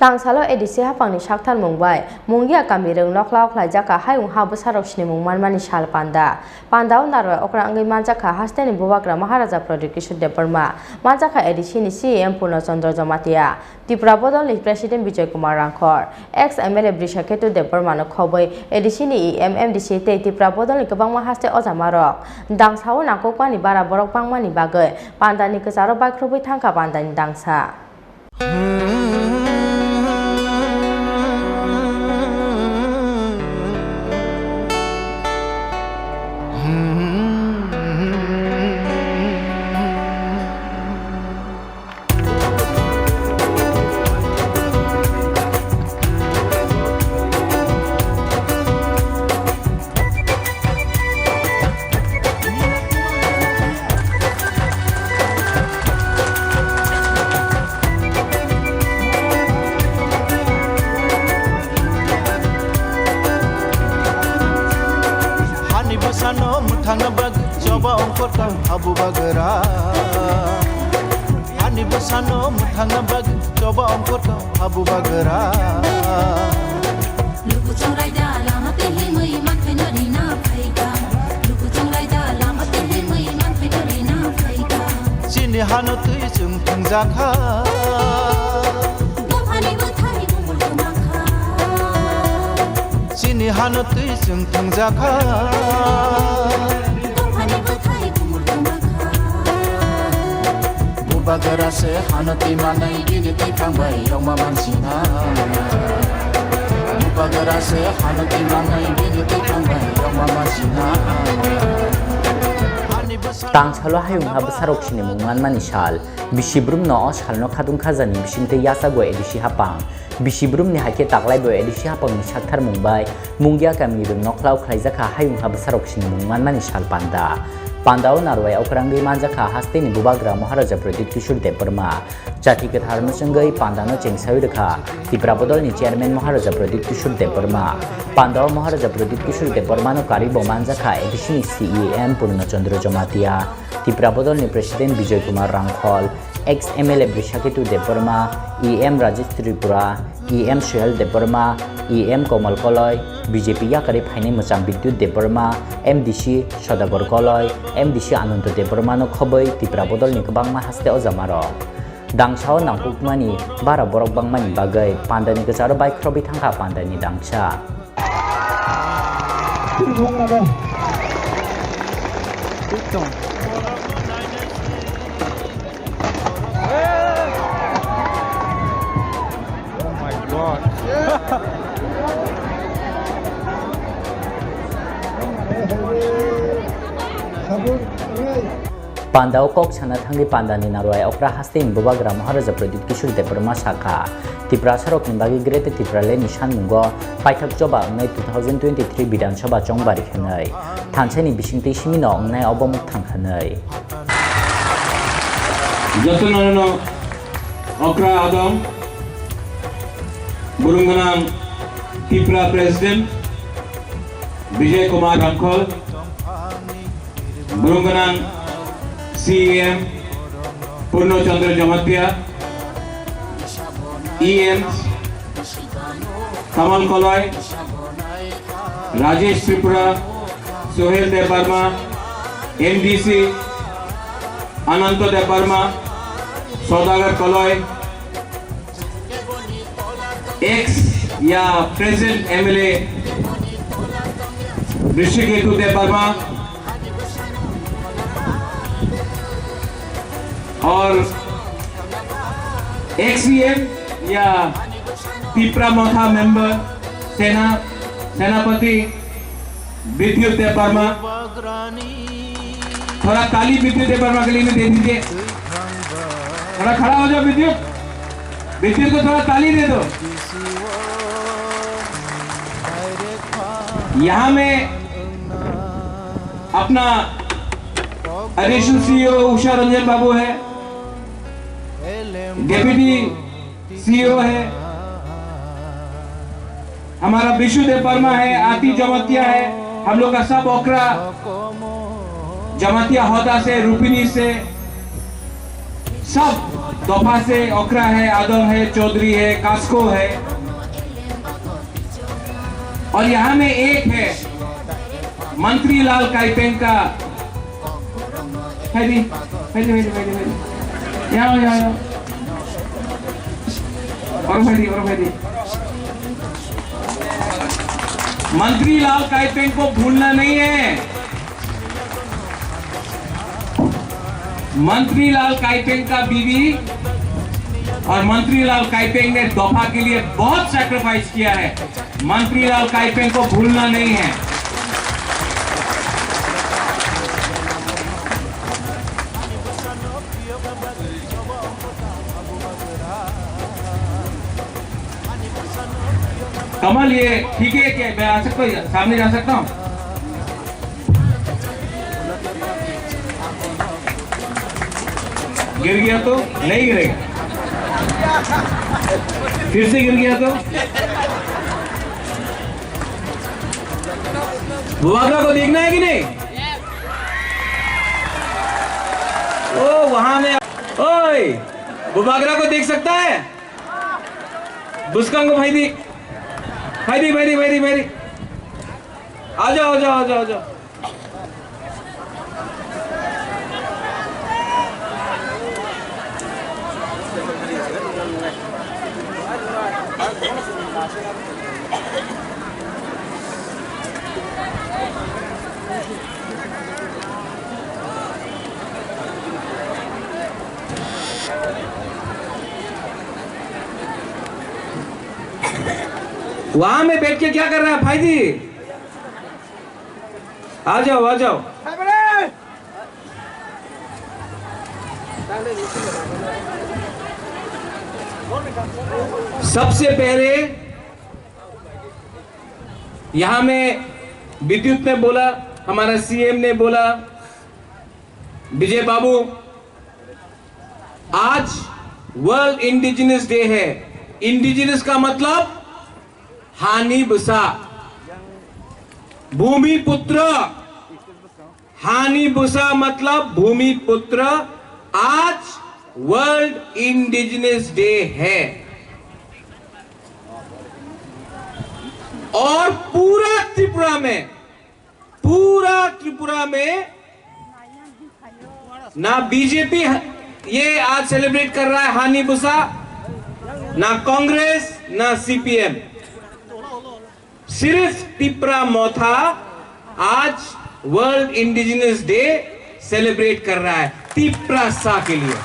Tangsalo edisi hapangni sakthar mungbai munggia kamirung noklaw khlaijaka hayung habu sarokshini mungman mani sal panda pandao narwa okra angai manjaka hasteni bubagra Maharaja Project Kishore Debarma manjaka edisi ni CM Purno Chandra Jamatia Tripura Bodolni President Bijoy Kumar Rangkhor ex MLA Brishaketu Debarma no khoboi edisi ni MMDC te Tripura Bodolni gobangma haste ojamarok dangsao nangkokmani bara borok bangmani bagai pandani kesaro baikhrobui thangka pandani dangsa Sano muthana bag coba ongkota abu bagara Hani busano muthana bag coba ongkota abu bagara Luku chongrai da lama tehi mai man phenari na phaiga Luku chongrai da lama tehi mai man phenari na phaiga Chini hano tui chung thangja kha Bophani buthai bumul kumakha Chini hano tui chung thangja kha Bagara se hanati manai gini te kambai roma mansina Bagara se hanati manai gini te kambai roma mansina Tangsalo hayung habu sarokshini mungman manisal Bishibrum no oshal no khadung khazani bishimte yasa go edisi hapang Bishibrum ni hake taklai bo edisi hapang ni sakthar mungbai munggia kami rum noklaw khlaijaka hayung habu sarokshini mungman manisal panda Pandao narwai okranggi manjaka hasteni bubagra Maharaja Project Kishore Debarma jati ketharno senggai pandano chengsawi rekha Tripura Bodolni chairman Maharaja Project Kishore Debarma Pandao Maharaja Project Kishore Debarma no karibo manjaka edisini CM Purno Chandra Jamatia Tripura Bodolni President Bijoy Kumar Rangkhor ex MLA Brishaketu Debarma EM Rajesh Tripura EM Sohel Debarma EM Komal Koloi BJP yakari phaini mochang Bidyut Debarma MDC Sodagor Koloi MDC Ananto Debarma no khoboi Tripura Bodolni kwbangma haste ojamaro dangsao nangkukmani bara borok bangmani bagai pandani gecharo baikrobi thangka pandani dangsa Pandao kok sana thangi pandani narwai okra hastin bubagra Maharaja Project Kishore Debarma Shakha Tripura sarok ni bagi grete Tripura le nishan mungo paithak joba ongnai 2023 Bidhan Sabha chongbari khnai thanchani bisingti simino ongnai obomuk thangkhanai Jatunano okra adam burunganam Tripura President Bijoy Kumar Rangkhor burunganam CM Purno Chandra Jamatia EM Kamal Koloi Rajesh Tripura Sohel Debarma MDC Ananto Debarma Sodagar Koloi ex या present MLA Brishaketu Debarma और XCM या Tripura Motha member सेनापति विद्युत देबर्मा थोड़ा ताली विद्युत देबर्मा के लिए दे दीजिए थोड़ा खड़ा हो जाओ विद्युत को थोड़ा ताली दे दो यहाँ में अपना एडिशनल CEO उषा रंजन बाबू है डेप्यूटी CEO है हमारा विशु देबर्मा है आती जमातिया है हम लोग का सब ओकरा जमातिया होदा से रूपिनी से सब दोफा से ओखरा है, आदम है, चौधरी है, कास्को है, और यहां में एक है मंत्री लाल काइपेंग का। यहाँ और भाई मंत्री लाल काइपेंग को भूलना नहीं है। मंत्री लाल काइपेंग का बीवी और मंत्री लाल काइपेंग ने दोफा के लिए बहुत सैक्रिफाइस किया है। मंत्री लाल काइपेंग को भूलना नहीं है। कमल, ये ठीक है क्या? मैं आ सकता हूँ, सामने जा सकता हूँ? गिर गया तो नहीं गिरेगा, फिर से गिर गया तो? बुबागरा को देखना है कि नहीं? ओ वहां में, ओए बुबागरा को देख सकता है? बुस्कंग को भाई दी, आ जाओ। वहां में बैठ के क्या कर रहा है भाई जी? आ जाओ। सबसे पहले यहां में विद्युत ने बोला, हमारा सीएम ने बोला, विजय बाबू, आज वर्ल्ड इंडिजिनस डे है। इंडिजिनस का मतलब हानि बुसा, भूमि पुत्र। हानि बुसा मतलब भूमि पुत्र। आज वर्ल्ड इंडिजिनस डे है और पूरा त्रिपुरा में ना बीजेपी ये आज सेलिब्रेट कर रहा है हानि बुसा, ना कांग्रेस, ना सीपीएम। सिर्फ त्रिपुरा मोथा आज वर्ल्ड इंडिजिनस डे सेलिब्रेट कर रहा है त्रिपुरा सा के लिए।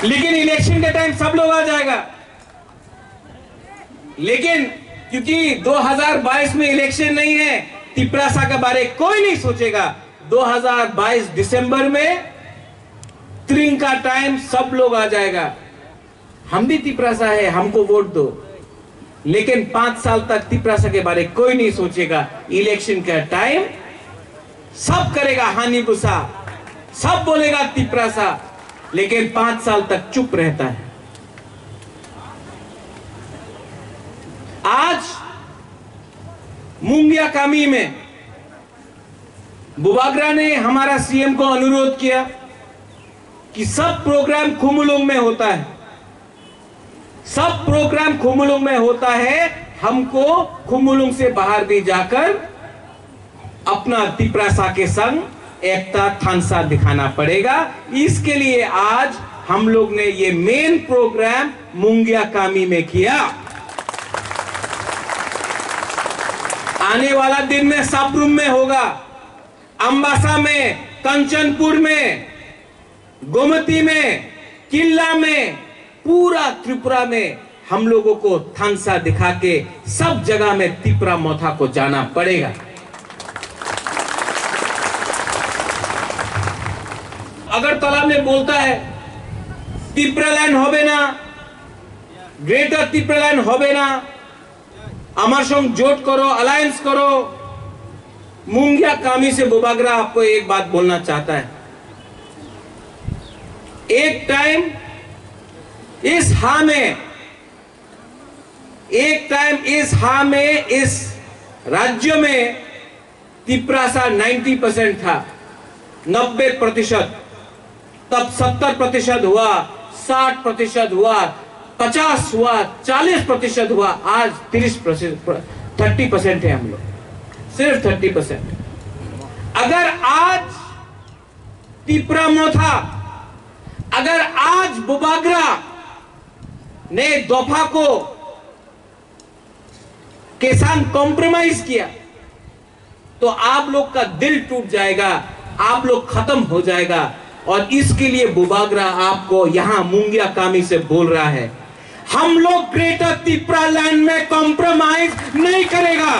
लेकिन इलेक्शन के टाइम सब लोग आ जाएगा। लेकिन क्योंकि 2022 में इलेक्शन नहीं है, त्रिपुरा सा के बारे कोई नहीं सोचेगा। 2022 दिसंबर में त्रिंग का टाइम सब लोग आ जाएगा। हम भी त्रिपुरा सा है, हमको वोट दो। लेकिन 5 साल तक त्रिपुरा सा के बारे कोई नहीं सोचेगा। इलेक्शन का टाइम सब करेगा हानि बुसा, सब बोलेगा त्रिपुरा सा, लेकिन 5 साल तक चुप रहता है। आज मुंगिया कामी में बुबागरा ने हमारा सीएम को अनुरोध किया कि सब प्रोग्राम खुमुलुंग में होता है, सब प्रोग्राम खुमुलुंग में होता है, हमको खुमुलुंग से बाहर भी जाकर अपना त्रिपुरा सा के संग एकता थानसा दिखाना पड़ेगा। इसके लिए आज हम लोग ने ये मेन प्रोग्राम मुंगिया कामी में किया। आने वाला दिन में सबरूम में होगा, अंबासा में, कंचनपुर में, गोमती में, किल्ला में, पूरा त्रिपुरा में हम लोगों को थानसा दिखा के सब जगह में त्रिपुरा मोथा को जाना पड़ेगा। अगर तालाब में बोलता है त्रिपुरा लैंड होबे ना, ग्रेटर त्रिपुरा लैंड होबे ना, আমার সঙ্গে জোট करो, अलायंस करो। मुंगिया कामी से बुबागरा आपको एक बात बोलना चाहता है। एक टाइम इस हा में इस राज्य में त्रिपुरा सा 90% था, 90%, तब 70% हुआ, 60% हुआ, 50 हुआ, 40% हुआ, आज 30% है हम लोग, सिर्फ 30%। अगर आज तिप्रामोथा, अगर आज बुबागरा ने दफा को किसान कॉम्प्रोमाइज किया तो आप लोग का दिल टूट जाएगा, आप लोग खत्म हो जाएगा। और इसके लिए बुबागरा आपको यहां मुंगिया कामी से बोल रहा है, हम लोग ग्रेटर तिप्रा लैंड में कॉम्प्रोमाइज नहीं करेगा।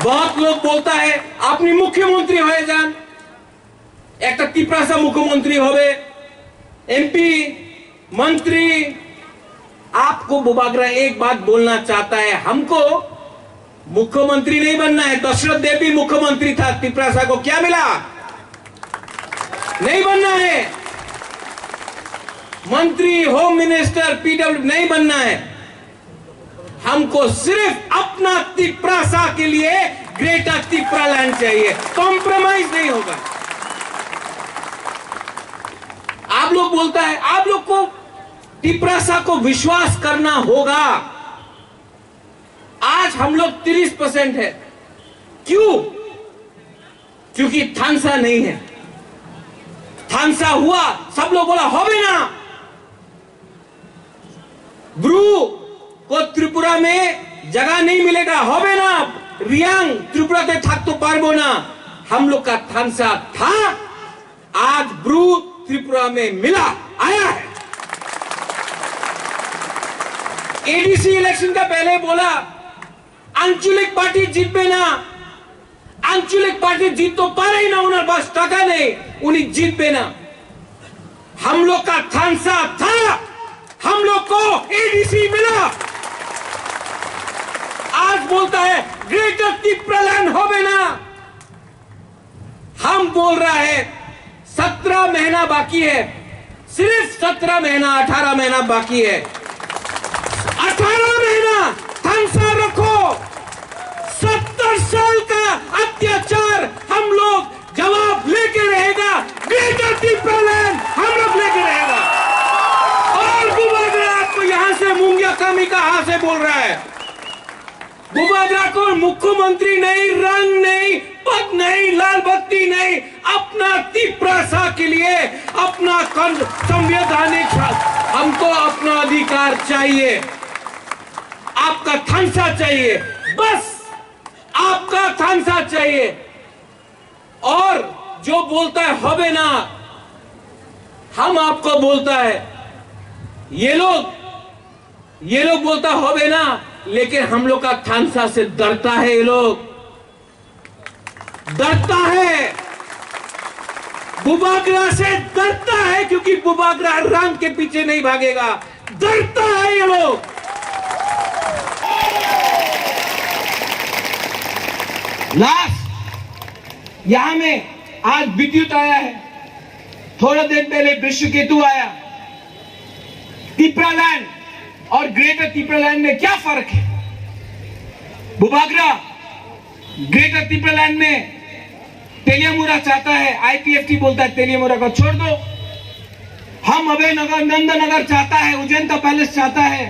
बहुत लोग बोलता है अपनी मुख्यमंत्री हो जान, एक तिप्रा से मुख्यमंत्री होवे, एमपी मंत्री। आपको बुबागरा एक बात बोलना चाहता है, हमको मुख्यमंत्री नहीं बनना है। दशरथ देव भी मुख्यमंत्री था, तिप्रासा को क्या मिला? नहीं बनना है। मंत्री, होम मिनिस्टर, पीडब्ल्यू नहीं बनना है। हमको सिर्फ अपना तिप्रासा के लिए ग्रेटर तिप्रा लैंड चाहिए, कॉम्प्रोमाइज नहीं होगा। आप लोग बोलता है, आप लोग को तिप्रासा को विश्वास करना होगा। आज हम लोग 30% है, क्यों? क्योंकि थानसा नहीं है। थानसा हुआ, सब लोग बोला होबे ना, ब्रू को त्रिपुरा में जगह नहीं मिलेगा, होबे ना, रियांग त्रिपुरा के थक तो पारबो ना। हम लोग का थानसा था, आज ब्रू त्रिपुरा में मिला, आया है। एडीसी इलेक्शन का पहले बोला आंचलिक पार्टी जीतबे ना, आंचलिक पार्टी जीत तो पारे ही ना, उन्हें बस टका नहीं, उन्हें जीतबे ना। हम लोग का थानसा था, हम लोग को एडीसी मिला। आज बोलता है ग्रेटर तिप्रा लैंड होबे ना। हम बोल रहा है 17 महीना बाकी है, सिर्फ 17 महीना, 18 महीना बाकी है। 18 महीना थानसा रखो। 70 साल का अत्याचार हम लोग जवाब लेके रहेगा, ग्रेटर तिप्रा लैंड हम लोग लेके रहेगा। और बुबागरा आपको यहां से मुंगिया कामी का हाथ से बोल रहा है, बुबागरा को मुख्यमंत्री नहीं, रंग नहीं, पद नहीं, लाल बत्ती नहीं, अपना तिप्रासा के लिए अपना संवैधानिक, हमको अपना अधिकार चाहिए, आपका थानसा चाहिए, बस आपका थानसा चाहिए। और जो बोलता है होबे ना, हम आपको बोलता है, ये लोग बोलता होबे ना, लेकिन हम लोग का थानसा से डरता है। ये लोग डरता है, बुबागरा से डरता है, क्योंकि बुबागरा रंग के पीछे नहीं भागेगा, डरता है ये लोग। लास्ट यहां में आज विद्युत आया है, थोड़ा दिन पहले विश्वकेतु आया। तिप्रा लैंड और ग्रेटर तिप्रा लैंड में क्या फर्क है? बुबागरा ग्रेटर तिप्रा लैंड में तेलियामुरा चाहता है, आईपीएफटी बोलता है तेलियामुरा को छोड़ दो। हम अभय नगर, नंदनगर चाहता है, उज्जैन पैलेस चाहता है,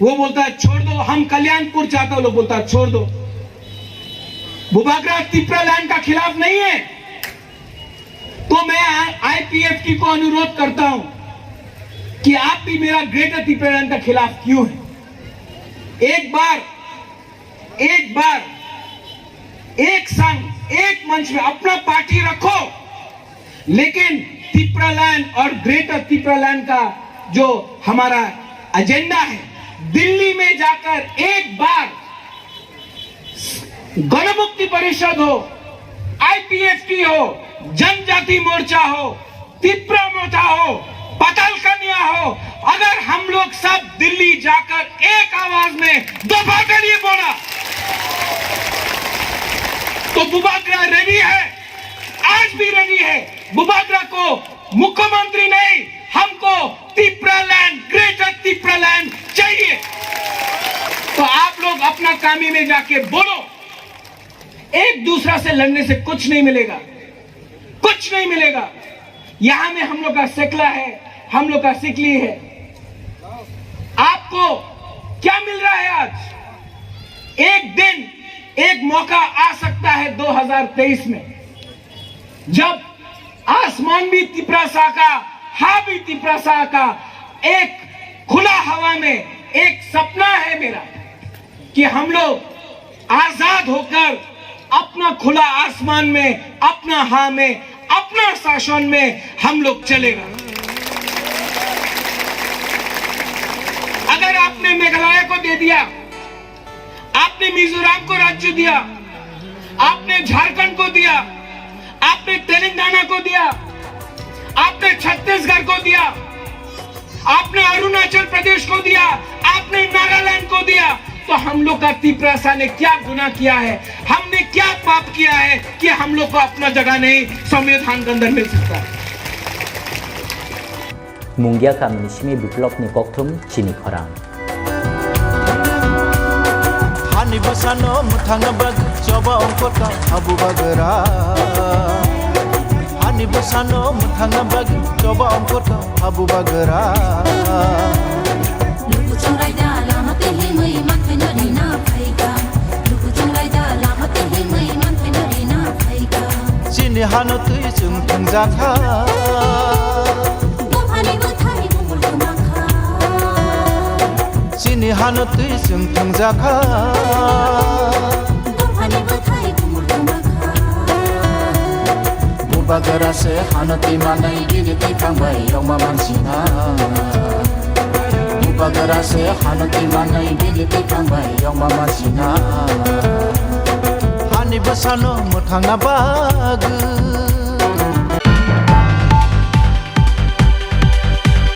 वो बोलता है छोड़ दो। हम कल्याणपुर चाहता है, लोग बोलता है छोड़ दो। बुबागरा तिप्रा लैंड का खिलाफ नहीं है, तो मैं आईपीएफटी को अनुरोध करता हूं कि आप भी मेरा ग्रेटर तिप्रा लैंड का खिलाफ क्यों है? एक बार एक संघ, एक मंच में अपना पार्टी रखो, लेकिन तिप्रा लैंड और ग्रेटर तिप्रा लैंड का जो हमारा एजेंडा है, दिल्ली में जाकर एक बार गणमुक्ति परिषद हो, आईपीएफटी हो, जनजाति मोर्चा हो, तिप्रा मोर्चा हो, पताल कन्या हो, अगर हम लोग सब दिल्ली जाकर एक आवाज में दफा करिए बोला, तो बुबागरा रेडी है, आज भी रेडी है। बुबागरा को मुख्यमंत्री नहीं, हमको Tipra land, greater Tipra land चाहिए। तो आप लोग अपना कामी में जाके बोलो, एक दूसरा से लड़ने से कुछ नहीं मिलेगा, कुछ नहीं मिलेगा। यहां में हम लोग का सेकला है, हम लोग का सिकली है। आपको क्या मिल रहा है आज? एक दिन एक मौका आ सकता है 2023 में, जब आसमान भी तिपरासा का, हाँ भी तिपरासा का, एक खुला हवा में एक सपना है मेरा कि हम लोग आजाद होकर अपना खुला आसमान में, अपना हाँ में, अपना शासन में हम लोग चलेगा। अगर आपने मेघालय को दे दिया, आपने मिजोरम को राज्य दिया, आपने झारखंड को दिया, आपने तेलंगाना को दिया, आपने छत्तीसगढ़ को दिया, आपने अरुणाचल प्रदेश को दिया, आपने नागालैंड को दिया, तो हम लोग का तिपरासा ने क्या गुनाह किया है, हमने क्या पाप किया है कि हम लोग को अपना जगह नहीं संविधान के अंदर मिल सकता है। मुंगिया कम्युनिस्टनि विप्लव नि कक्थुम चिनी खरां हानि बसानो मुथांगा बग चोबा अंकोता हाबु बगरा हानि बसानो मुथांगा बग चोबा अंकोता हाबु बगरा लुकु चुराई दा लामते ही मई माथे नरीना फाइगा लुकु चुराई दा लामते ही मई माथे नरीना फाइगा चिनि हानो तुई जों थांजाखा दफानि बोथानि बुंगुर गुमाखा चिनि हानो तुई जों थांजाखा दफानि बोथानि बुंगुर गुमाखा Bubagara se hanati manai biditi pangbai yoma mansina Bubagara se hanati manai biditi pangbai yoma mansina हानि बसानो मुथांगा बग